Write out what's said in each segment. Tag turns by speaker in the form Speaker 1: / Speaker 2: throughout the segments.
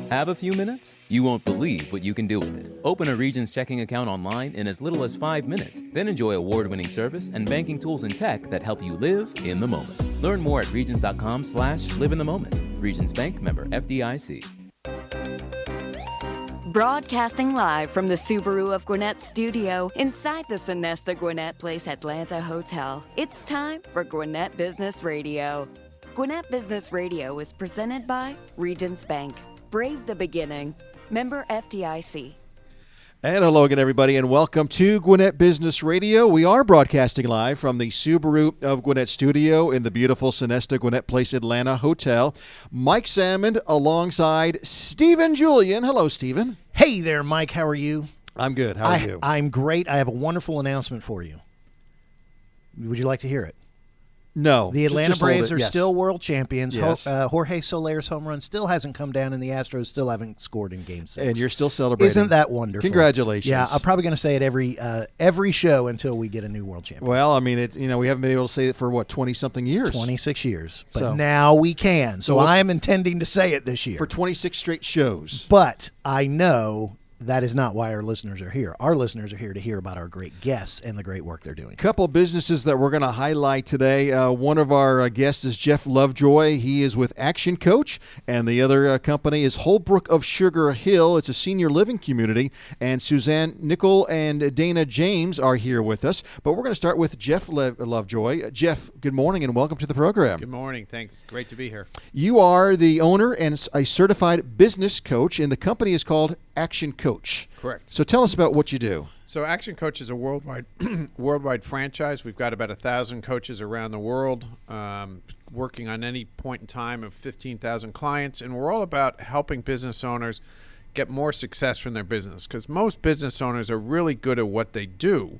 Speaker 1: Have a few minutes? You won't believe what you can do with it. Open a Regions checking account online in as little as 5 minutes. Then enjoy award-winning service and banking tools and tech that help you live in the moment. Learn more at regions.com/live in the moment. Regions Bank, member FDIC.
Speaker 2: Broadcasting live from the Subaru of Gwinnett studio inside the Sonesta Gwinnett Place Atlanta Hotel. It's time for Gwinnett Business Radio. Gwinnett Business Radio is presented by Regions Bank. Brave the beginning. Member FDIC.
Speaker 3: And hello again, everybody, and welcome to Gwinnett Business Radio. We are broadcasting live from the Subaru of Gwinnett studio in the beautiful Sonesta Gwinnett Place Atlanta Hotel. Mike Salmond alongside Stephen Julian. Hello, Stephen.
Speaker 4: Hey there, Mike. How are you?
Speaker 3: I'm good. How are you?
Speaker 4: I'm great. I have a wonderful announcement for you. Would you like to hear it?
Speaker 3: No.
Speaker 4: The Atlanta
Speaker 3: just
Speaker 4: Braves are
Speaker 3: yes.
Speaker 4: still world champions.
Speaker 3: Yes.
Speaker 4: Jorge Soler's home run still hasn't come down, and the Astros still haven't scored in Game 6.
Speaker 3: And you're still celebrating.
Speaker 4: Isn't that wonderful?
Speaker 3: Congratulations.
Speaker 4: Yeah, I'm probably going to say it every show until we get a new world champion.
Speaker 3: Well, I mean, we haven't been able to say it for, 20-something years?
Speaker 4: 26 years. But now we can. So I am intending to say it this year.
Speaker 3: For 26 straight shows.
Speaker 4: But I know that is not why our listeners are here. Our listeners are here to hear about our great guests and the great work they're doing.
Speaker 3: Couple businesses that we're going to highlight today. One of our guests is Jeff Lovejoy. He is with ActionCOACH, and the other company is Holbrook of Sugar Hill. It's a senior living community, and Suzanne Nicol and Dana James are here with us. But we're going to start with Jeff Lovejoy. Jeff, good morning and welcome to the program.
Speaker 5: Good morning. Thanks. Great to be here.
Speaker 3: You are the owner and a certified business coach, and the company is called ActionCOACH.
Speaker 5: Correct.
Speaker 3: So tell us about what you do.
Speaker 5: So ActionCOACH is a worldwide franchise. We've got about 1,000 coaches around the world working on any point in time of 15,000 clients. And we're all about helping business owners get more success from their business, because most business owners are really good at what they do.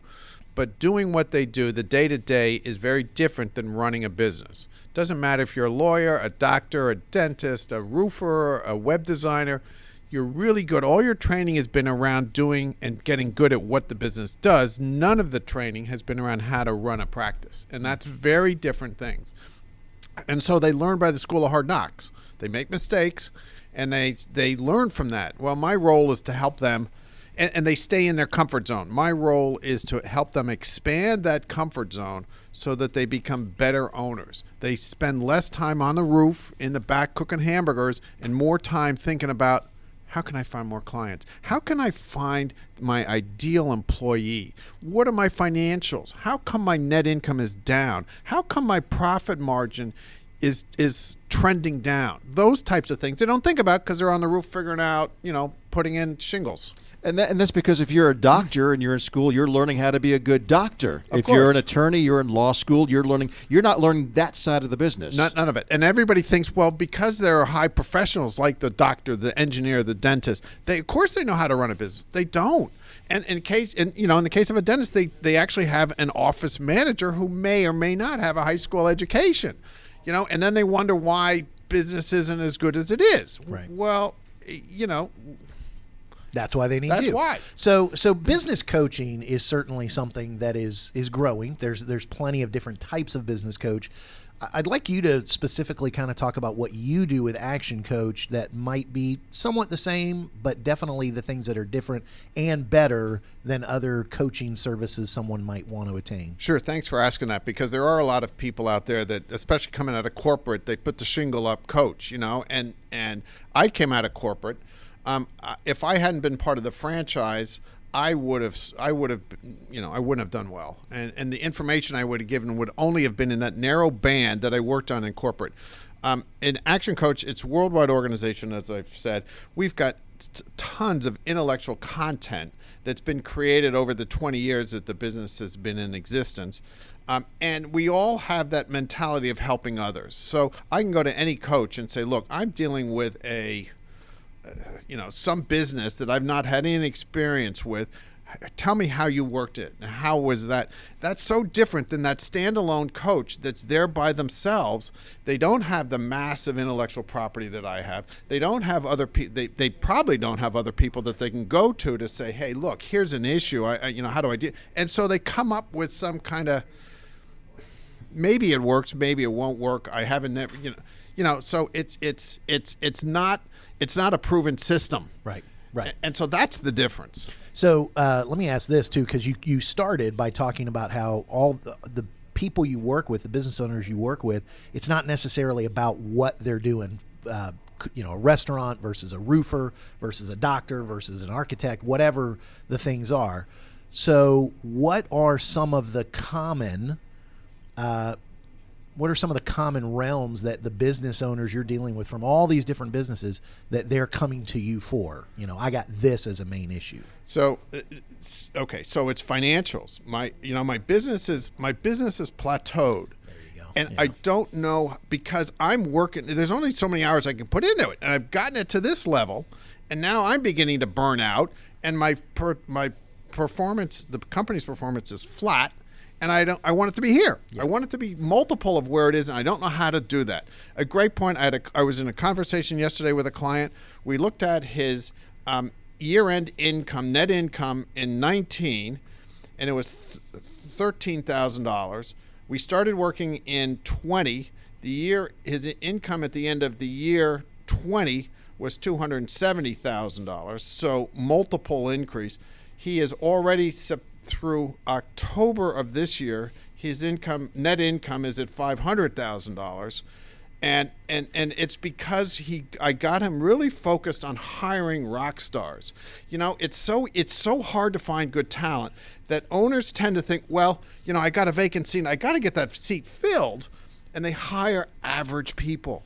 Speaker 5: But doing what they do, the day-to-day, is very different than running a business. Doesn't matter if you're a lawyer, a doctor, a dentist, a roofer, a web designer. You're really good. All your training has been around doing and getting good at what the business does. None of the training has been around how to run a practice. And that's very different things. And so they learn by the school of hard knocks. They make mistakes, and they learn from that. Well, my role is to help them, and they stay in their comfort zone. My role is to help them expand that comfort zone so that they become better owners. They spend less time on the roof in the back cooking hamburgers and more time thinking about, how can I find more clients? How can I find my ideal employee? What are my financials? How come my net income is down? How come my profit margin is trending down? Those types of things they don't think about because they're on the roof figuring out, putting in shingles.
Speaker 3: And that's because if you're a doctor and you're in school, you're learning how to be a good doctor.
Speaker 5: Of
Speaker 3: if
Speaker 5: course.
Speaker 3: You're an attorney, you're in law school, you're not learning that side of the business.
Speaker 5: None of it. And everybody thinks, well, because there are high professionals like the doctor, the engineer, the dentist, of course they know how to run a business. They don't. And in the case of a dentist, they actually have an office manager who may or may not have a high school education. And then they wonder why business isn't as good as it is.
Speaker 4: Right.
Speaker 5: Well,
Speaker 4: that's why they need you.
Speaker 5: That's why.
Speaker 4: So business coaching is certainly something that is growing. There's plenty of different types of business coach. I'd like you to specifically kind of talk about what you do with ActionCOACH that might be somewhat the same, but definitely the things that are different and better than other coaching services someone might want to attain.
Speaker 5: Sure. Thanks for asking that, because there are a lot of people out there that, especially coming out of corporate, they put the shingle up coach, and I came out of corporate. If I hadn't been part of the franchise, I wouldn't have done well. And the information I would have given would only have been in that narrow band that I worked on in corporate. In ActionCOACH, it's a worldwide organization, as I've said. We've got tons of intellectual content that's been created over the 20 years that the business has been in existence. And we all have that mentality of helping others. So I can go to any coach and say, look, I'm dealing with some business that I've not had any experience with. Tell me how you worked it. How was that? That's so different than that standalone coach that's there by themselves. They don't have the massive intellectual property that I have. They don't have other people. They probably don't have other people that they can go to say, hey, look, here's an issue. How do I do? And so they come up with some kind of, maybe it works, maybe it won't work. I haven't never, So it's not. It's not a proven system.
Speaker 4: Right.
Speaker 5: And so that's the difference.
Speaker 4: So let me ask this too, because you started by talking about how all the people you work with, the business owners you work with, it's not necessarily about what they're doing. A restaurant versus a roofer versus a doctor versus an architect, whatever the things are. So what are some of the common realms that the business owners you're dealing with from all these different businesses that they're coming to you for? I got this as a main issue.
Speaker 5: So, so it's financials. My business is plateaued. And I don't know, because I'm working, there's only so many hours I can put into it. And I've gotten it to this level, and now I'm beginning to burn out, and my performance, the company's performance is flat, and I want it to be here. Yeah. I want it to be multiple of where it is, and I don't know how to do that. A great point, I was in a conversation yesterday with a client. We looked at his year-end income, net income in 19, and it was $13,000. We started working in 20. His income at the end of the year 20 was $270,000. So multiple increase. He is already through October of this year. His net income is at $500,000, and it's because I got him really focused on hiring rock stars. It's so hard to find good talent that owners tend to think, well, I got a vacant seat, I got to get that seat filled, and they hire average people,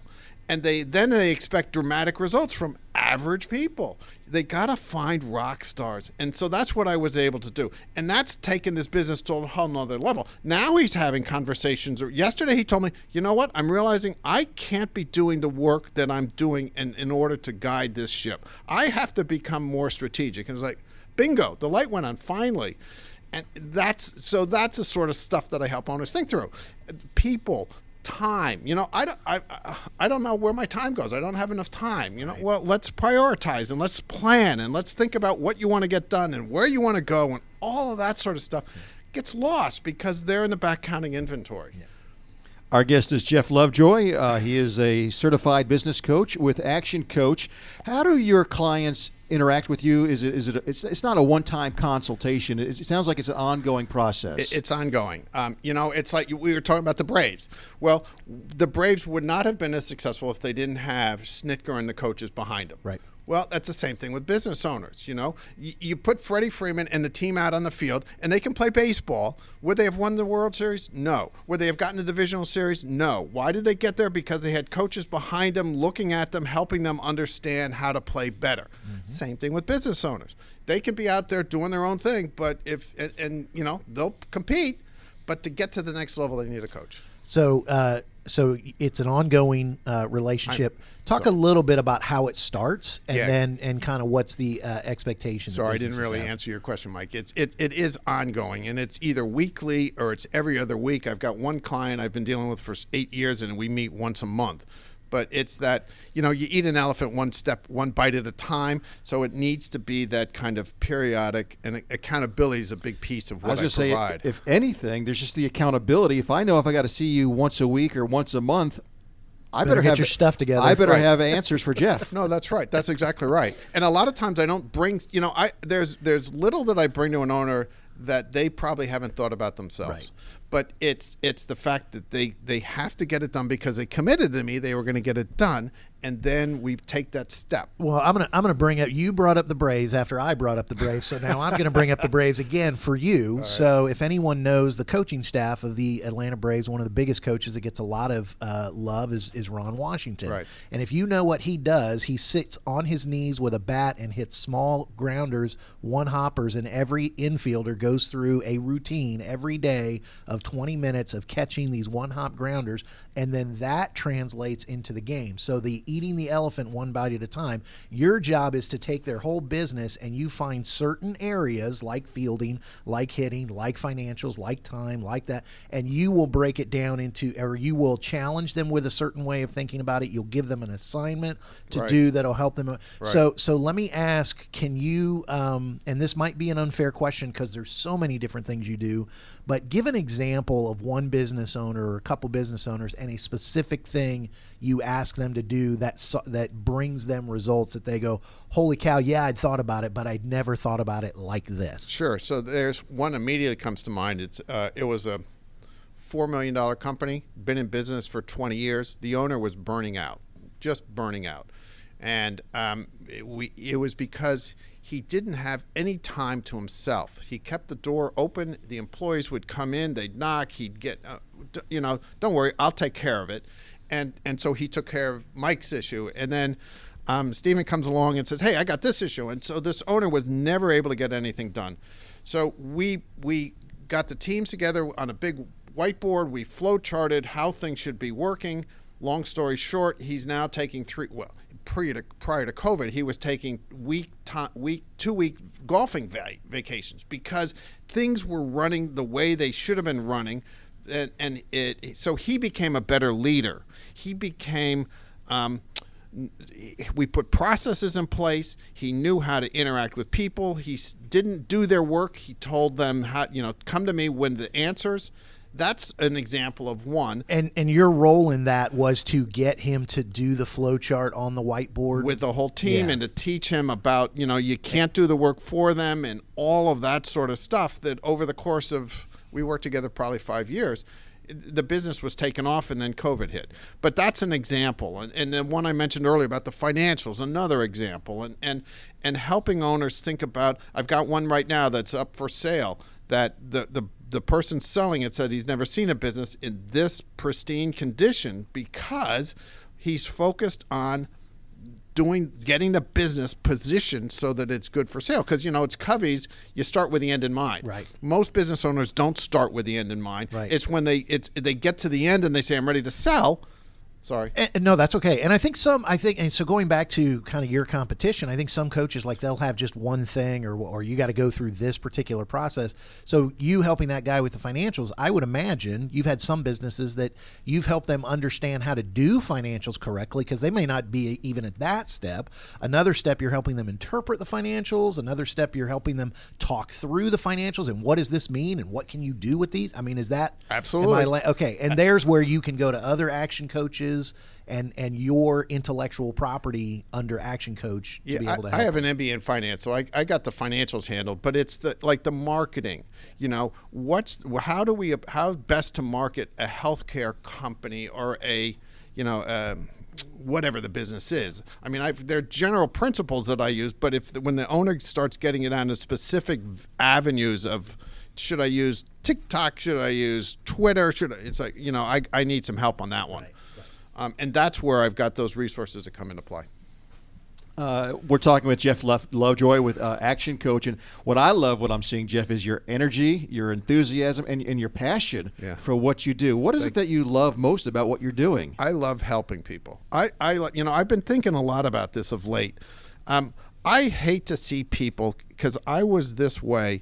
Speaker 5: and they expect dramatic results from average people. They got to find rock stars. And so that's what I was able to do. And that's taken this business to a whole nother level. Now he's having conversations. Yesterday he told me, you know what? I'm realizing I can't be doing the work that I'm doing in order to guide this ship. I have to become more strategic. And it's like, bingo, the light went on finally. And that's the sort of stuff that I help owners think through. People, time. I don't know where my time goes. I don't have enough time.
Speaker 4: Right.
Speaker 5: Well, let's prioritize and let's plan and let's think about what you want to get done and where you want to go, and all of that sort of stuff gets lost because they're in the back counting inventory.
Speaker 4: Yeah.
Speaker 3: Our guest is Jeff Lovejoy. He is a certified business coach with ActionCOACH. How do your clients interact with you? It's not a one-time consultation. It sounds like it's an ongoing process.
Speaker 5: It's ongoing. It's like we were talking about the Braves. Well, the Braves would not have been as successful if they didn't have Snitker and the coaches behind them.
Speaker 4: Right.
Speaker 5: Well, that's the same thing with business owners. You put Freddie Freeman and the team out on the field, and they can play baseball. Would they have won the World Series? No. Would they have gotten the divisional series? No. Why did they get there? Because they had coaches behind them, looking at them, helping them understand how to play better. Mm-hmm. Same thing with business owners. They can be out there doing their own thing, but they'll compete. But to get to the next level, they need a coach.
Speaker 4: So it's an ongoing relationship. Talk a little bit about how it starts, and kind of what's the expectation.
Speaker 5: Sorry, I didn't really answer your question, Mike. It is ongoing, and it's either weekly or it's every other week. I've got one client I've been dealing with for 8 years, and we meet once a month. But it's that, you eat an elephant one bite at a time. So it needs to be that kind of periodic, and accountability is a big piece of what I provide.
Speaker 3: Say, if anything, there's just the accountability. If I got to see you once a week or once a month, I better
Speaker 4: get
Speaker 3: have
Speaker 4: your stuff together.
Speaker 3: I better have answers for Jeff.
Speaker 5: No, that's right. That's exactly right. And a lot of times I don't bring, there's little that I bring to an owner that they probably haven't thought about themselves.
Speaker 4: Right.
Speaker 5: But it's the fact that they have to get it done because they committed to me they were going to get it done, and then we take that step.
Speaker 4: Well, I'm gonna bring up. You brought up the Braves after I brought up the Braves, so now I'm gonna bring up the Braves again for you. Right. So if anyone knows the coaching staff of the Atlanta Braves, one of the biggest coaches that gets a lot of love is Ron Washington.
Speaker 5: Right.
Speaker 4: And if you know what he does, he sits on his knees with a bat and hits small grounders, one hoppers, and every infielder goes through a routine every day of 20 minutes of catching these one-hop grounders, and then that translates into the game. So the eating the elephant one bite at a time, your job is to take their whole business and you find certain areas like fielding, like hitting, like financials, like time, like that, and you will break it down into, or you will challenge them with a certain way of thinking about it. You'll give them an assignment to do that'll help them. Right. So let me ask, can you, and this might be an unfair question because there's so many different things you do, but give an example of one business owner or a couple business owners and a specific thing you ask them to do that brings them results that they go, holy cow, yeah, I'd thought about it, but I'd never thought about it like this?
Speaker 5: Sure. So there's one immediately comes to mind. It was a $4 million company, been in business for 20 years. The owner was just burning out. And it was because he didn't have any time to himself. He kept the door open. The employees would come in, they'd knock, he'd get, don't worry, I'll take care of it. And so he took care of Mike's issue. And then Stephen comes along and says, hey, I got this issue. And so this owner was never able to get anything done. So we got the teams together on a big whiteboard. We flow charted how things should be working. Long story short, he's now taking prior to COVID, he was taking 2-week golfing vacations because things were running the way they should have been running. So he became a better leader. He became, we put processes in place. He knew how to interact with people. He didn't do their work. He told them how, come to me when the answers. That's an example of one.
Speaker 4: And your role in that was to get him to do the flow chart on the whiteboard?
Speaker 5: With the whole team, and to teach him about, you can't do the work for them and all of that sort of stuff that over the course of, we worked together probably 5 years, the business was taken off and then COVID hit. But that's an example. And then one I mentioned earlier about the financials, another example. And helping owners think about, I've got one right now that's up for sale that the person selling it said he's never seen a business in this pristine condition because he's focused on getting the business positioned so that it's good for sale. Because, it's Covey's, you start with the end in mind.
Speaker 4: Right.
Speaker 5: Most business owners don't start with the end in mind.
Speaker 4: Right.
Speaker 5: It's when they get to the end and they say, I'm ready to sell. Sorry.
Speaker 4: No, that's okay. And I think and so going back to kind of your competition, I think some coaches, like, they'll have just one thing or you got to go through this particular process. So you helping that guy with the financials, I would imagine you've had some businesses that you've helped them understand how to do financials correctly because they may not be even at that step. Another step, you're helping them interpret the financials. Another step, you're helping them talk through the financials and what does this mean and what can you do with these? I mean, is that
Speaker 5: absolutely
Speaker 4: okay? And there's where you can go to other action coaches and your intellectual property under Action Coach to be able to help.
Speaker 5: I have an MBA in finance, so I got the financials handled, but it's the marketing. How best to market a healthcare company or a whatever the business is. I mean, there are general principles that I use, but when the owner starts getting it onto specific avenues of, should I use TikTok? Should I use Twitter? It's like, I need some help on that one.
Speaker 4: Right.
Speaker 5: And that's where I've got those resources that come into play.
Speaker 3: We're talking with Jeff Lovejoy with Action Coach, and what I'm seeing, Jeff, is your energy, your enthusiasm, and your passion for what you do. What is it that you love most about what you're doing?
Speaker 5: I love helping people. I've been thinking a lot about this of late. I hate to see people, because I was this way,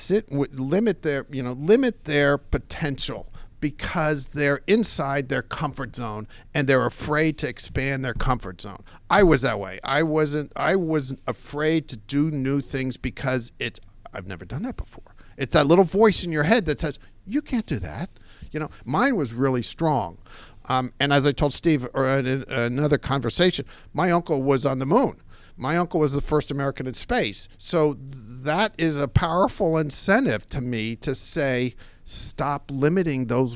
Speaker 5: limit their potential because they're inside their comfort zone and they're afraid to expand their comfort zone. I was that way. I wasn't afraid to do new things because I've never done that before. It's that little voice in your head that says, you can't do that. Mine was really strong. And as I told Steve in another conversation, my uncle was on the moon. My uncle was the first American in space. So that is a powerful incentive to me to say, stop limiting those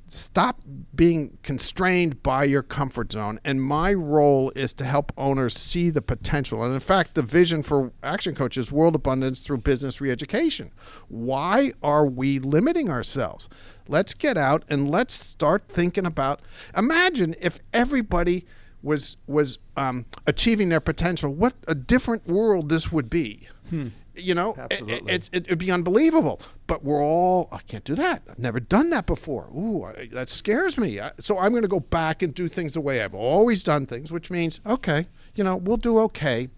Speaker 5: stop being constrained by your comfort zone. And my role is to help owners see the potential. And in fact, the vision for Action Coach is world abundance through business re-education. Why are we limiting ourselves? Let's get out and let's start thinking about, imagine if everybody was achieving their potential, what a different world this would be.
Speaker 3: Absolutely.
Speaker 5: It'd be unbelievable. But we're all, I can't do that. I've never done that before. That scares me. So I'm going to go back and do things the way I've always done things, which means, okay, we'll do okay,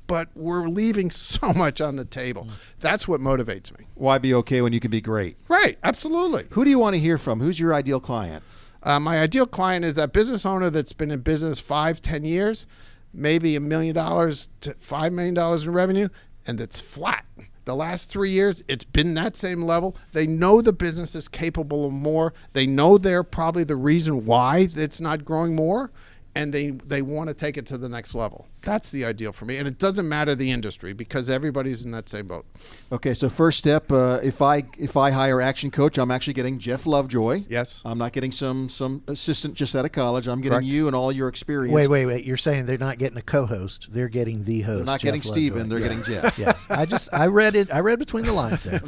Speaker 5: but we're leaving so much on the table. That's what motivates me.
Speaker 3: Why be okay when you can be great?
Speaker 5: Right, absolutely.
Speaker 3: Who do you want to hear from? Who's your ideal client?
Speaker 5: My ideal client is that business owner that's been in business 5-10 years, maybe $1 million to $5 million in revenue, and it's flat. The last 3 years, it's been that same level. They know the business is capable of more. They know they're probably the reason why it's not growing more, and they want to take it to the next level. That's the ideal for me. And it doesn't matter the industry because everybody's in that same boat.
Speaker 3: Okay, so first step, if I hire Action Coach, I'm actually getting Jeff Lovejoy.
Speaker 5: Yes.
Speaker 3: I'm not getting some assistant just out of college. I'm getting
Speaker 5: Correct.
Speaker 3: you and all your experience.
Speaker 4: Wait. You're saying they're not getting a co-host. They're getting the host.
Speaker 3: They're not getting
Speaker 4: Jeff
Speaker 3: Steven.
Speaker 4: Lovejoy.
Speaker 3: They're getting Jeff.
Speaker 4: Yeah. I read it. I read between the lines there.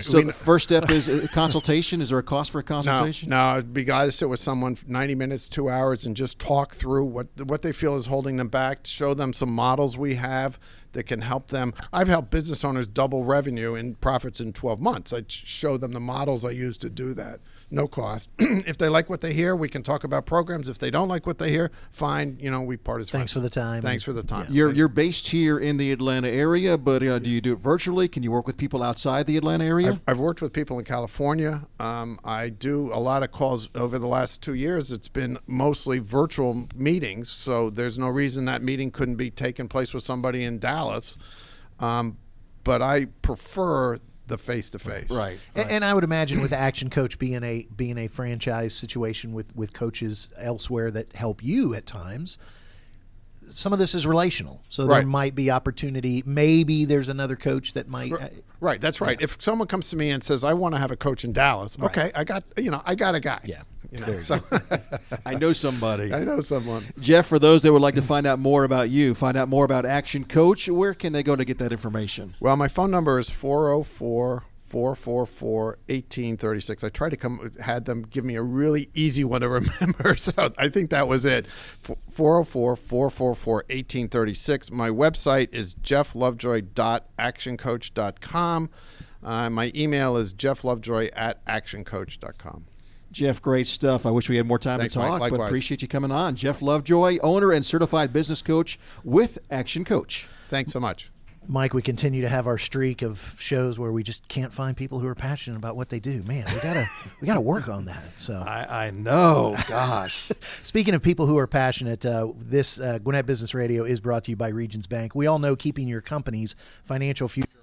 Speaker 3: So the first step is a consultation. Is there a cost for a consultation?
Speaker 5: No, it'd be guys sit with someone 90 minutes, 2 hours, and just talk through what they feel is holding them back, show them some models we have that can help them. I've helped business owners double revenue and profits in 12 months. I show them the models I use to do that. No cost. If they like what they hear, we can talk about programs. If they don't like what they hear, fine. We part as friends.
Speaker 4: Thanks for the time.
Speaker 5: Thanks for the time.
Speaker 3: Yeah. You're based here in the Atlanta area, but do you do it virtually? Can you work with people outside the Atlanta area?
Speaker 5: I've worked with people in California. I do a lot of calls over the last 2 years. It's been mostly virtual meetings, so there's no reason that meeting couldn't be taking place with somebody in Dallas. But I prefer the face-to-face.
Speaker 3: Right.
Speaker 4: And I would imagine with Action Coach being a franchise situation with coaches elsewhere that help you at times, some of this is relational. So there might be opportunity. Maybe there's another coach that might.
Speaker 5: Right. That's right. If someone comes to me and says, I want to have a coach in Dallas, okay, I got a guy.
Speaker 4: Yeah.
Speaker 5: So
Speaker 3: I know somebody.
Speaker 5: I know someone.
Speaker 3: Jeff, for those that would like to find out more about you, find out more about Action Coach, where can they go to get that information?
Speaker 5: Well, my phone number is 404-444-1836. I tried to had them give me a really easy one to remember, so I think that was it. 404-444-1836. My website is jefflovejoy.actioncoach.com. My email is jefflovejoy@actioncoach.com.
Speaker 3: Jeff, great stuff. I wish we had more time
Speaker 5: Thanks,
Speaker 3: to talk,
Speaker 5: Mike.
Speaker 3: but
Speaker 5: Likewise.
Speaker 3: appreciate you coming on. Jeff Lovejoy, owner and certified business coach with Action Coach.
Speaker 5: Thanks so much.
Speaker 4: Mike, we continue to have our streak of shows where we just can't find people who are passionate about what they do. Man, we gotta work on that. So
Speaker 3: I know. Gosh.
Speaker 4: Speaking of people who are passionate, this Gwinnett Business Radio is brought to you by Regions Bank. We all know keeping your company's financial future on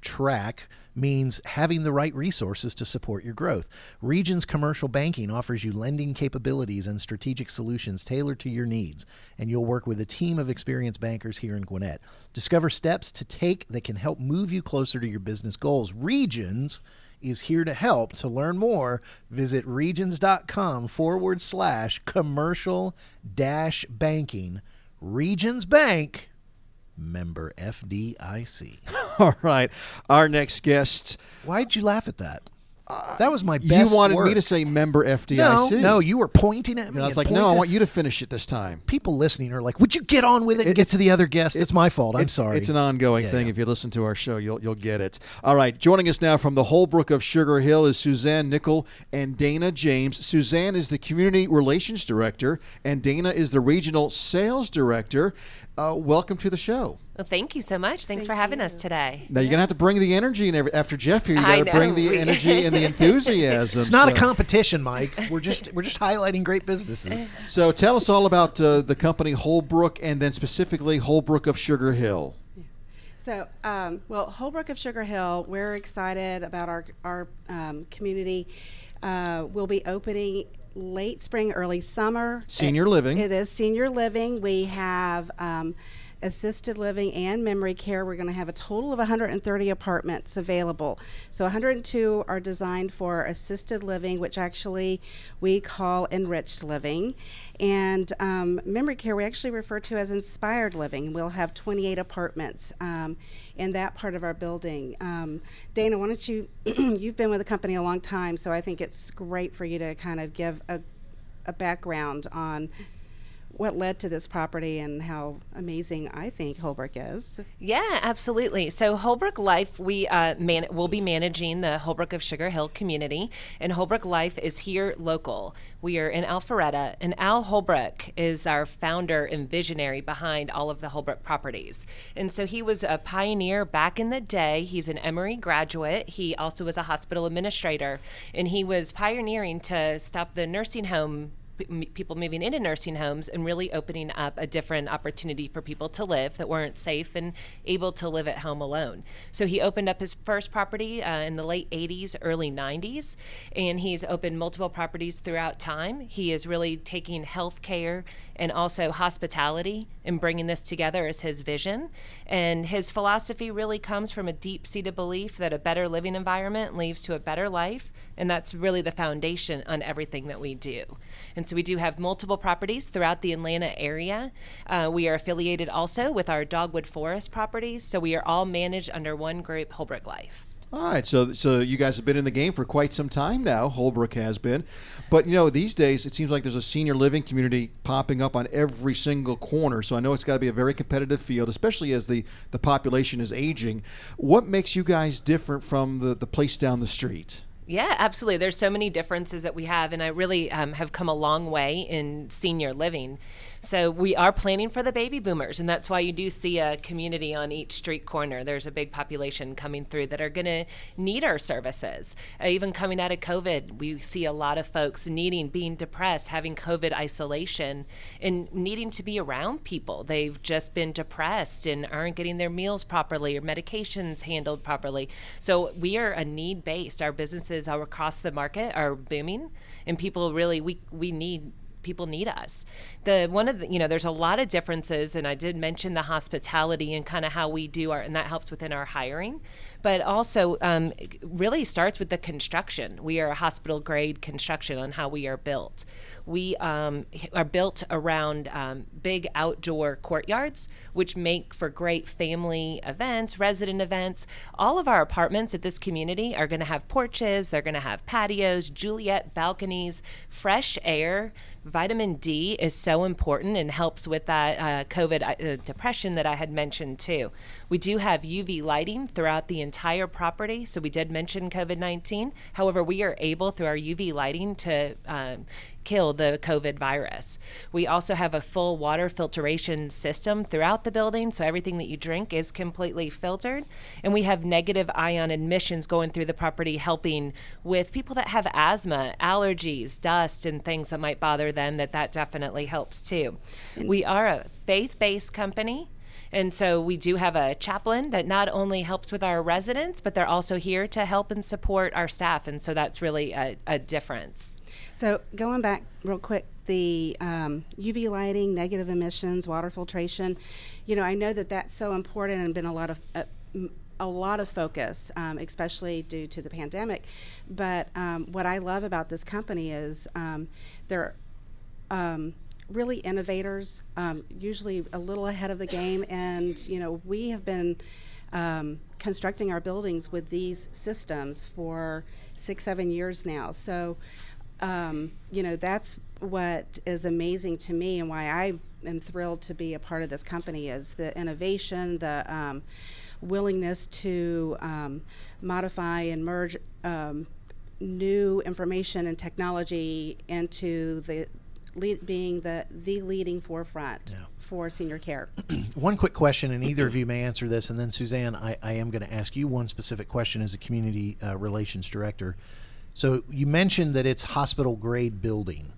Speaker 4: track means having the right resources to support your growth. Regions Commercial Banking offers you lending capabilities and strategic solutions tailored to your needs, and you'll work with a team of experienced bankers here in Gwinnett. Discover steps to take that can help move you closer to your business goals. Regions is here to help. To learn more, visit regions.com/commercial-banking. Regions Bank, member FDIC.
Speaker 3: All right. Our next guest.
Speaker 4: Why'd you laugh at that? That was my best
Speaker 3: You wanted
Speaker 4: work.
Speaker 3: me to say member FDIC.
Speaker 4: No, you were pointing at me.
Speaker 3: And I was
Speaker 4: and
Speaker 3: like, no, I
Speaker 4: pointing-
Speaker 3: want you to finish it this time.
Speaker 4: People listening are like, would you get on with it and get to the other guest? It's my fault. I'm sorry.
Speaker 3: It's an ongoing thing.
Speaker 4: Yeah.
Speaker 3: If you listen to our show, you'll get it. All right. Joining us now from the Holbrook of Sugar Hill is Suzanne Nicol and Dana James. Suzanne is the Community Relations Director, and Dana is the Regional Sales Director. Welcome to the show.
Speaker 6: Well, thank you so much. Thanks for having us today.
Speaker 3: Now, you're going to have to bring the energy, and after Jeff here, you got to
Speaker 6: know.
Speaker 3: bring the energy and the enthusiasm.
Speaker 4: It's not a
Speaker 3: So-
Speaker 4: competition, Mike. We're just highlighting great businesses.
Speaker 3: So tell us all about the company Holbrook, and then specifically Holbrook of Sugar Hill.
Speaker 7: So, Holbrook of Sugar Hill, we're excited about our community. We'll be opening late spring, early summer.
Speaker 3: Senior living.
Speaker 7: It is senior living. We have assisted living and memory care. We're going to have a total of 130 apartments available. So 102 are designed for assisted living, which actually we call enriched living. And memory care we actually refer to as inspired living. We'll have 28 apartments in that part of our building. Dana, why don't you, you've been with the company a long time, so I think it's great for you to kind of give a background on what led to this property and how amazing I think Holbrook is.
Speaker 6: Yeah, absolutely. So Holbrook Life, we will be managing the Holbrook of Sugar Hill community, and Holbrook Life is here local. We are in Alpharetta, and Al Holbrook is our founder and visionary behind all of the Holbrook properties. And so he was a pioneer back in the day. He's an Emory graduate. He also was a hospital administrator, and he was pioneering to stop the nursing home people moving into nursing homes and really opening up a different opportunity for people to live that weren't safe and able to live at home alone. So he opened up his first property in the late 80s, early 90s, and he's opened multiple properties throughout time. He is really taking healthcare and also hospitality and bringing this together as his vision. And his philosophy really comes from a deep-seated belief that a better living environment leads to a better life, and that's really the foundation on everything that we do. And so we do have multiple properties throughout the Atlanta area. We are affiliated also with our Dogwood Forest properties, so we are all managed under one group, Holbrook Life.
Speaker 3: All right, so you guys have been in the game for quite some time now. Holbrook has been. But, these days it seems like there's a senior living community popping up on every single corner. So I know it's got to be a very competitive field, especially as the population is aging. What makes you guys different from the place down the street?
Speaker 6: Yeah, absolutely. There's so many differences that we have, and I really have come a long way in senior living. So we are planning for the baby boomers, and that's why you do see a community on each street corner. There's a big population coming through that are going to need our services. Even coming out of COVID, we see a lot of folks being depressed, having COVID isolation, and needing to be around people. They've just been depressed and aren't getting their meals properly or medications handled properly. So we are a need-based. Our businesses all across the market are booming, and people really, people need us. There's a lot of differences, and I did mention the hospitality and kind of how we do and that helps within our hiring. But also, really starts with the construction. We are a hospital grade construction on how we are built. We are built around big outdoor courtyards, which make for great family events, resident events. All of our apartments at this community are going to have porches. They're going to have patios, Juliet balconies, fresh air. Vitamin D is so important and helps with that COVID depression that I had mentioned too. We do have UV lighting throughout the entire property, so we did mention COVID-19. However, we are able through our UV lighting to kill the COVID virus. We also have a full water filtration system throughout the building, so everything that you drink is completely filtered. And we have negative ion emissions going through the property, helping with people that have asthma, allergies, dust, and things that might bother them, that definitely helps too. We are a faith-based company. And so we do have a chaplain that not only helps with our residents, but they're also here to help and support our staff. And so that's really a difference.
Speaker 7: So going back real quick, the UV lighting, negative emissions, water filtration, I know that that's so important and been a lot of focus, especially due to the pandemic. But what I love about this company is they're really innovators, usually a little ahead of the game, and we have been constructing our buildings with these systems for 6-7 years now. So that's what is amazing to me, and why I am thrilled to be a part of this company is the innovation, the willingness to modify and merge new information and technology into being the leading forefront for senior care.
Speaker 4: One quick question, and either of you may answer this, and then Suzanne, I am going to ask you one specific question as a community relations director. So you mentioned that it's hospital grade building.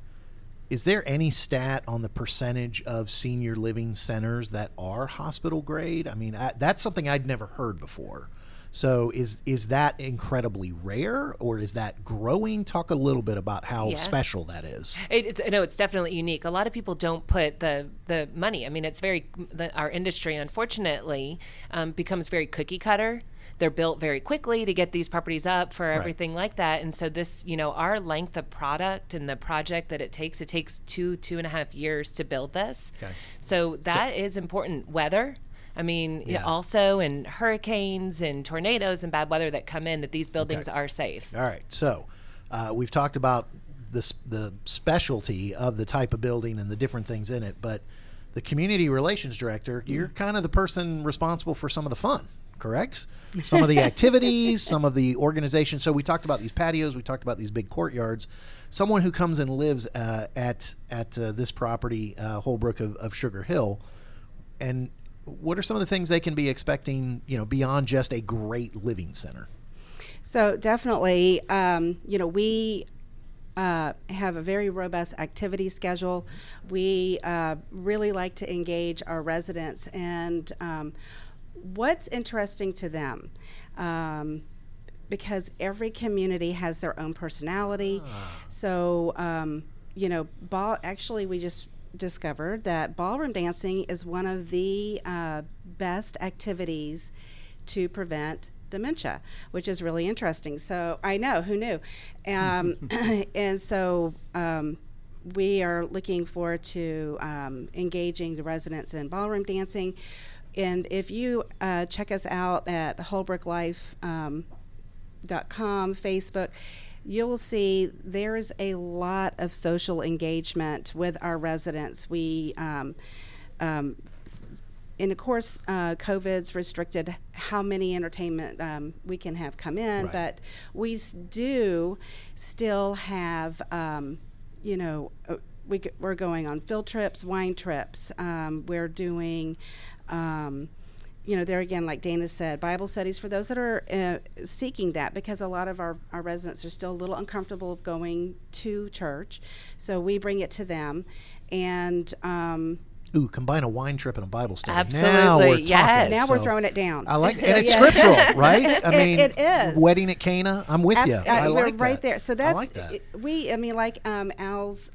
Speaker 4: Is there any stat on the percentage of senior living centers that are hospital grade? I mean, that's something I'd never heard before. So is that incredibly rare, or is that growing? Talk a little bit about how special that is.
Speaker 6: It's definitely unique. A lot of people don't put the money. I mean, it's our industry, unfortunately, becomes very cookie cutter. They're built very quickly to get these properties up for everything like that. And so this, our length of product and the project that it takes 2.5 years to build this. Okay. So that is important. Weather. I mean, also in hurricanes and tornadoes and bad weather that come in, that these buildings are safe.
Speaker 4: All right. So we've talked about the specialty of the type of building and the different things in it, but the community relations director, you're kind of the person responsible for some of the fun, correct? Some of the activities, some of the organization. So we talked about these patios, we talked about these big courtyards. Someone who comes and lives at this property, Holbrook of Sugar Hill, and what are some of the things they can be expecting, beyond just a great living center?
Speaker 7: So definitely, we have a very robust activity schedule. We really like to engage our residents and what's interesting to them. Because every community has their own personality. So, actually we just discovered that ballroom dancing is one of the best activities to prevent dementia, which is really interesting. So I know, who knew? And so we are looking forward to engaging the residents in ballroom dancing. And if you check us out at holbrooklife.com, Facebook, you'll see there's a lot of social engagement with our residents. We and of course, COVID's restricted how many entertainment we can have come in,
Speaker 4: Right.
Speaker 7: but we do still have, we're going on field trips, wine trips. We're doing, there again, like Dana said, Bible studies for those that are seeking that, because a lot of our residents are still a little uncomfortable of going to church. So we bring it to them. And
Speaker 4: Ooh, combine a wine trip and a Bible study.
Speaker 6: Absolutely,
Speaker 4: Now we're
Speaker 6: yes.
Speaker 4: talking.
Speaker 7: now we're
Speaker 4: So
Speaker 7: throwing it down.
Speaker 4: I like,
Speaker 7: So,
Speaker 4: and it's
Speaker 7: yeah.
Speaker 4: scriptural, right? I mean,
Speaker 7: it is.
Speaker 4: Wedding at Cana. I'm with you. I
Speaker 7: we're
Speaker 4: like
Speaker 7: right
Speaker 4: that.
Speaker 7: there. So
Speaker 4: I
Speaker 7: that's
Speaker 4: like that.
Speaker 7: Al's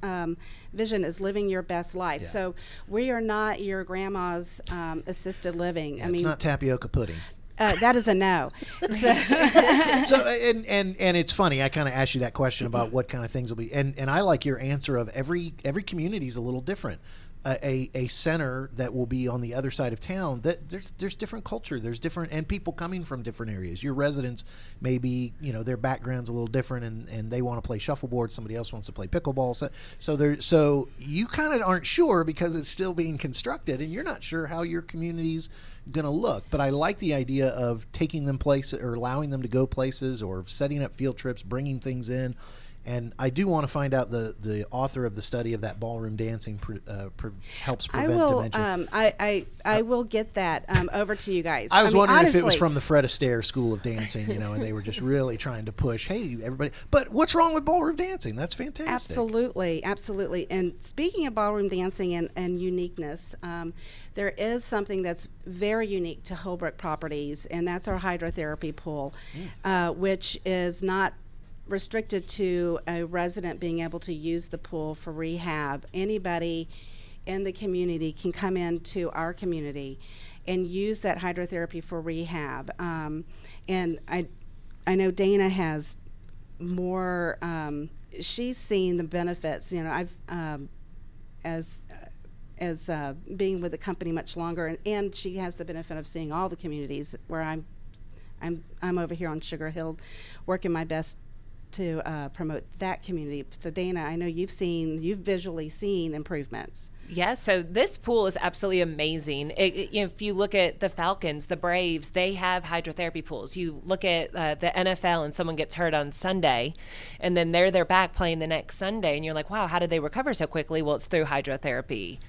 Speaker 7: vision is living your best life.
Speaker 4: Yeah.
Speaker 7: So we are not your grandma's assisted living.
Speaker 4: It's not tapioca pudding.
Speaker 7: That is a no.
Speaker 4: So and it's funny. I kind of asked you that question about what kind of things will be, and I like your answer of every community is a little different. A center that will be on the other side of town, that there's different culture, there's different, and people coming from different areas. Your residents maybe, their background's a little different, and they want to play shuffleboard, somebody else wants to play pickleball, so you kind of aren't sure because it's still being constructed and you're not sure how your community's gonna look. But I like the idea of taking them places or allowing them to go places or setting up field trips, bringing things in. And I do want to find out the author of the study of that ballroom dancing helps prevent dementia.
Speaker 7: I will get that over to you guys.
Speaker 4: I was wondering if it was
Speaker 7: honestly,
Speaker 4: from the Fred Astaire School of Dancing, and they were just really trying to push, hey, everybody. But what's wrong with ballroom dancing? That's fantastic.
Speaker 7: Absolutely. And speaking of ballroom dancing and uniqueness, there is something that's very unique to Holbrook Properties, and that's our hydrotherapy pool, which is not restricted to a resident being able to use the pool for rehab. Anybody in the community can come into our community and use that hydrotherapy for rehab. And I know Dana has more. She's seen the benefits. I've as being with the company much longer, and she has the benefit of seeing all the communities where I'm over here on Sugar Hill, working my best to promote that community. So Dana, I know you've visually seen improvements.
Speaker 6: Yeah, so this pool is absolutely amazing. If you look at the Falcons, the Braves, they have hydrotherapy pools. You look at the NFL and someone gets hurt on Sunday, and then they're back playing the next Sunday, and you're like, wow, how did they recover so quickly? Well, it's through hydrotherapy.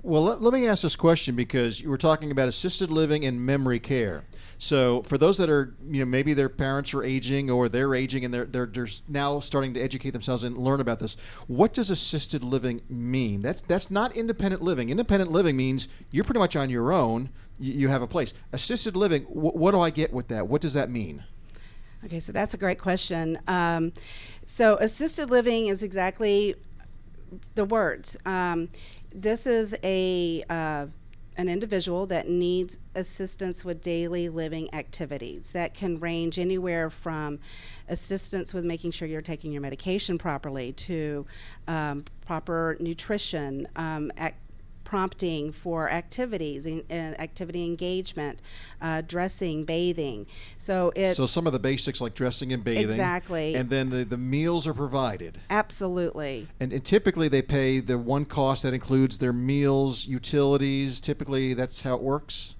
Speaker 3: Well, let me ask this question, because you were talking about assisted living and memory care. So for those that are, maybe their parents are aging or they're aging and they're now starting to educate themselves and learn about this, what does assisted living mean? That's not independent living. Independent living means you're pretty much on your own. You have a place. Assisted living, what do I get with that? What does that mean?
Speaker 7: Okay, so that's a great question. So assisted living is exactly the words. This is an individual that needs assistance with daily living activities that can range anywhere from assistance with making sure you're taking your medication properly to proper nutrition, prompting for activities and activity engagement, dressing, bathing. So
Speaker 3: some of the basics like dressing and bathing.
Speaker 7: Exactly.
Speaker 3: And then the meals are provided.
Speaker 7: Absolutely.
Speaker 3: And typically they pay the one cost that includes their meals, utilities. Typically that's how it works.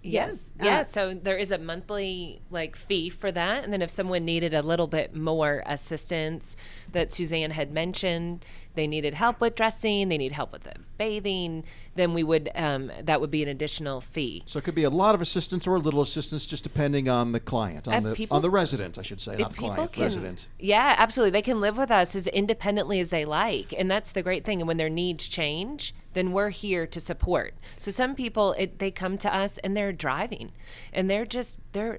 Speaker 7: Yes.
Speaker 6: Yeah. So there is a monthly fee for that, and then if someone needed a little bit more assistance that Suzanne had mentioned, they needed help with dressing, they need help with the bathing, then we would that would be an additional fee.
Speaker 3: So it could be a lot of assistance or a little assistance, just depending on the client, on the resident, I should say, not client, resident.
Speaker 6: Yeah, absolutely. They can live with us as independently as they like, and that's the great thing. And when their needs change, then we're here to support. So some people, they come to us and they're driving, and they're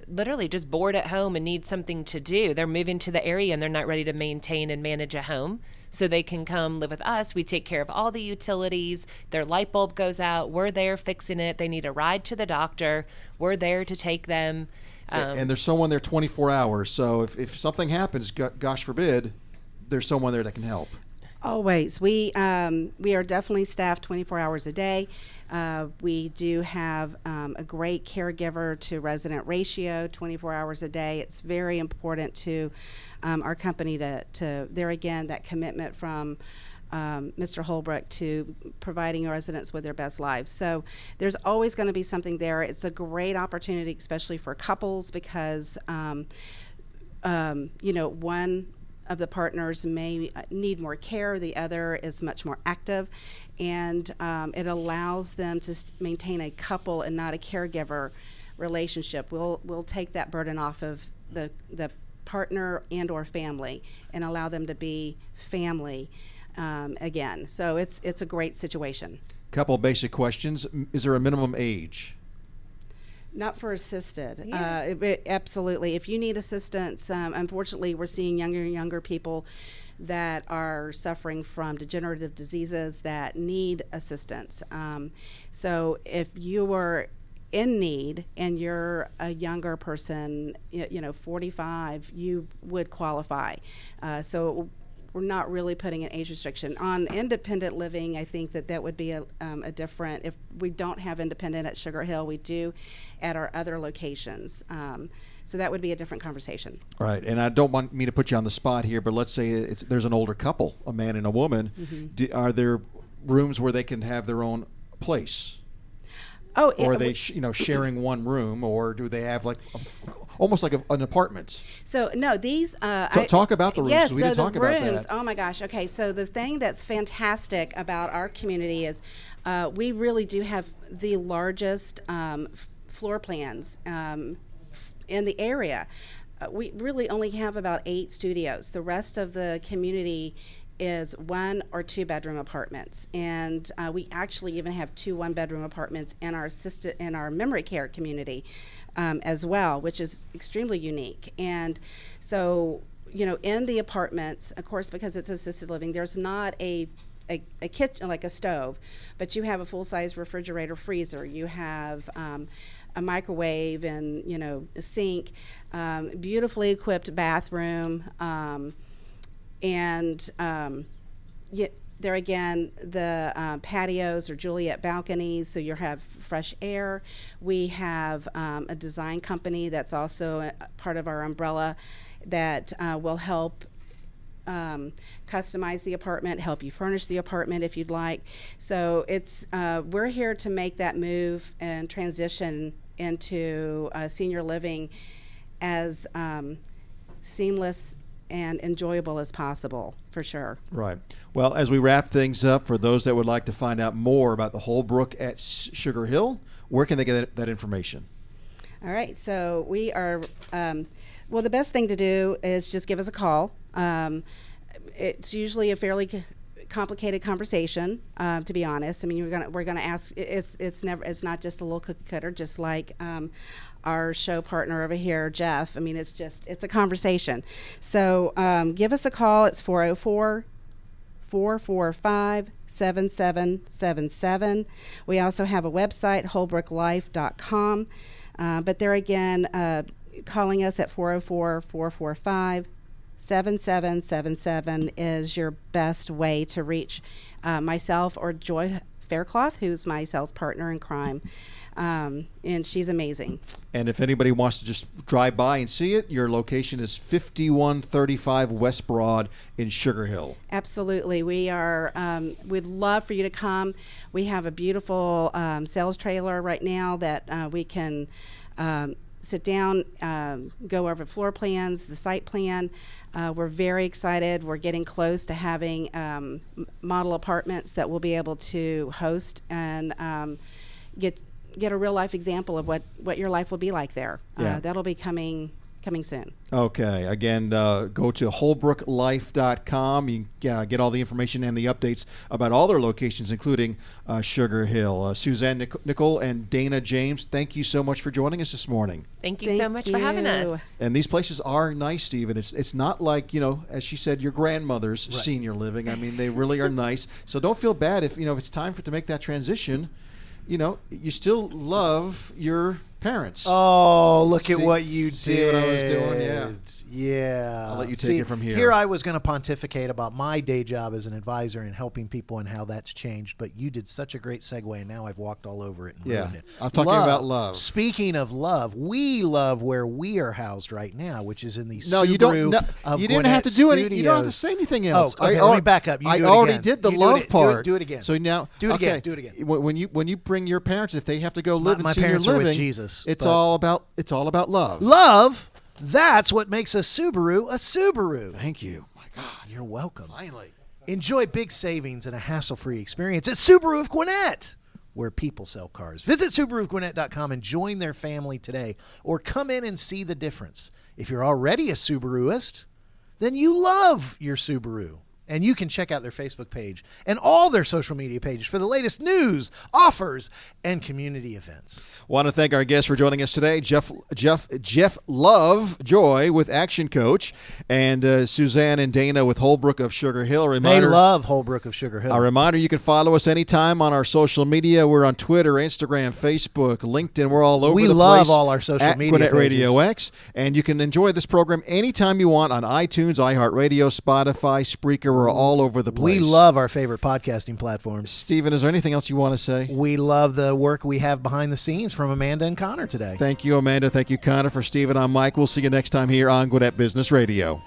Speaker 6: literally just bored at home and need something to do. They're moving to the area and they're not ready to maintain and manage a home. So they can come live with us. We take care of all the utilities. Their light bulb goes out. We're there fixing it. They need a ride to the doctor. We're there to take them.
Speaker 3: And there's someone there 24 hours. So if something happens, gosh forbid, there's someone there that can help.
Speaker 7: Always. We are definitely staffed 24 hours a day. We do have a great caregiver to resident ratio 24 hours a day. It's very important to our company to there again, that commitment from Mr. Holbrook to providing residents with their best lives. So there's always going to be something there. It's a great opportunity, especially for couples, because one of the partners may need more care, the other is much more active, and it allows them to maintain a couple and not a caregiver relationship. We'll take that burden off of the partner and or family and allow them to be family again. So it's a great situation.
Speaker 3: Couple basic questions. Is there a minimum age?
Speaker 7: Not for assisted.
Speaker 6: Yeah.
Speaker 7: Absolutely. If you need assistance, unfortunately, we're seeing younger and younger people that are suffering from degenerative diseases that need assistance. So if you are in need and you're a younger person, 45, you would qualify. So we're not really putting an age restriction on independent living. I think that would be a different. If we don't have independent at Sugar Hill, we do at our other locations. So that would be a different conversation.
Speaker 3: Right, and I don't want me to put you on the spot here, but let's say there's an older couple, a man and a woman. Mm-hmm. Are there rooms where they can have their own place?
Speaker 7: Oh,
Speaker 3: or are they sharing one room, or do they have almost like an apartment?
Speaker 7: So no, these
Speaker 3: talk about the rooms.
Speaker 7: Yes,
Speaker 3: we didn't talk
Speaker 7: the rooms.
Speaker 3: About that.
Speaker 7: Oh my gosh. Okay, so the thing that's fantastic about our community is we really do have the largest floor plans in the area. We really only have about 8 studios. The rest of the community is 1 or 2 bedroom apartments, and we actually even have 2 1-bedroom apartments in our memory care community as well, which is extremely unique. And so in the apartments, of course, because it's assisted living, there's not a kitchen like a stove, but you have a full-size refrigerator, freezer. You have a microwave and a sink, beautifully equipped bathroom. There again, the patios are Juliet balconies, so you have fresh air. We have a design company that's also a part of our umbrella that will help customize the apartment, help you furnish the apartment if you'd like. So we're here to make that move and transition into senior living as seamless and enjoyable as possible, for sure.
Speaker 3: Right. Well, as we wrap things up, for those that would like to find out more about the Holbrook at Sugar Hill, where can they get that information?
Speaker 7: All right. So we are, the best thing to do is just give us a call. It's usually a fairly complicated conversation, to be honest. I mean, we're gonna ask. It's not just a little cookie cutter, just like our show partner over here, Jeff. I mean, it's a conversation. So give us a call. It's 404-445-7777. We also have a website, holbrooklife.com. But there again, calling us at 404-445-7777 is your best way to reach myself or Joy Faircloth, who's my sales partner in crime. And she's amazing. And
Speaker 3: if anybody wants to just drive by and see it, your location is 5135 West Broad in Sugar Hill.
Speaker 7: Absolutely. We are, we'd love for you to come. We have a beautiful sales trailer right now that we can sit down, go over floor plans, the site plan. We're very excited. We're getting close to having model apartments that we'll be able to host and get a real life example of what your life will be like there.
Speaker 3: Yeah.
Speaker 7: That'll be coming soon.
Speaker 3: Okay. Again, go to holbrooklife.com. You can get all the information and the updates about all their locations, including Sugar Hill. Suzanne Nicol and Dana James, thank you so much for joining us this morning.
Speaker 6: Thank you so much for having us.
Speaker 3: And these places are nice, Stephen. It's not like, as she said, your grandmother's senior living. I mean, they really are nice. So don't feel bad if it's time to make that transition. You still love your parents.
Speaker 4: Oh, look at what you did.
Speaker 3: See what I was doing? Yeah.
Speaker 4: Yeah.
Speaker 3: I'll let you take it from here.
Speaker 4: Here I was going to pontificate about my day job as an advisor and helping people and how that's changed, but you did such a great segue, and now I've walked all over it and ruined it.
Speaker 3: I'm talking about love.
Speaker 4: Speaking of love, we love where we are housed right now, which is in the
Speaker 3: No,
Speaker 4: Subaru
Speaker 3: you don't. No,
Speaker 4: of
Speaker 3: you didn't
Speaker 4: Gwinnett
Speaker 3: have to do anything. You don't have to
Speaker 4: Studios.
Speaker 3: say anything else.
Speaker 4: Oh, okay, let me back up.
Speaker 3: I
Speaker 4: do it
Speaker 3: already
Speaker 4: again.
Speaker 3: did the
Speaker 4: You
Speaker 3: love part.
Speaker 4: Do it again.
Speaker 3: So now,
Speaker 4: Do it
Speaker 3: okay,
Speaker 4: again. Do it again.
Speaker 3: When you bring your parents, if they have to go live in
Speaker 4: My
Speaker 3: senior
Speaker 4: parents are
Speaker 3: living,
Speaker 4: with Jesus,
Speaker 3: it's
Speaker 4: but-
Speaker 3: all about love.
Speaker 4: Love, that's what makes a Subaru a Subaru.
Speaker 3: Thank you. My God,
Speaker 4: You're welcome.
Speaker 3: finally.
Speaker 4: Enjoy big savings and a hassle-free experience at Subaru of Gwinnett, where people sell cars. Visit SubaruofGwinnett.com and join their family today, or come in and see the difference. If you're already a Subaruist, then you love your Subaru. And you can check out their Facebook page and all their social media pages for the latest news, offers, and community events.
Speaker 3: Want to thank our guests for joining us today, Jeff Lovejoy with Action Coach, and Suzanne and Dana with Holbrook of Sugar Hill.
Speaker 4: They love Holbrook of Sugar Hill.
Speaker 3: A reminder, you can follow us anytime on our social media. We're on Twitter, Instagram, Facebook, LinkedIn. We're all over the place.
Speaker 4: We love all our social
Speaker 3: at
Speaker 4: media
Speaker 3: Gwinnett
Speaker 4: pages.
Speaker 3: Radio X. And you can enjoy this program anytime you want on iTunes, iHeartRadio, Spotify, Spreaker. We're all over the place.
Speaker 4: We love our favorite podcasting platforms.
Speaker 3: Stephen, is there anything else you want to say?
Speaker 4: We love the work we have behind the scenes from Amanda and Connor today.
Speaker 3: Thank you, Amanda. Thank you, Connor. For Stephen, I'm Mike. We'll see you next time here on Gwinnett Business Radio.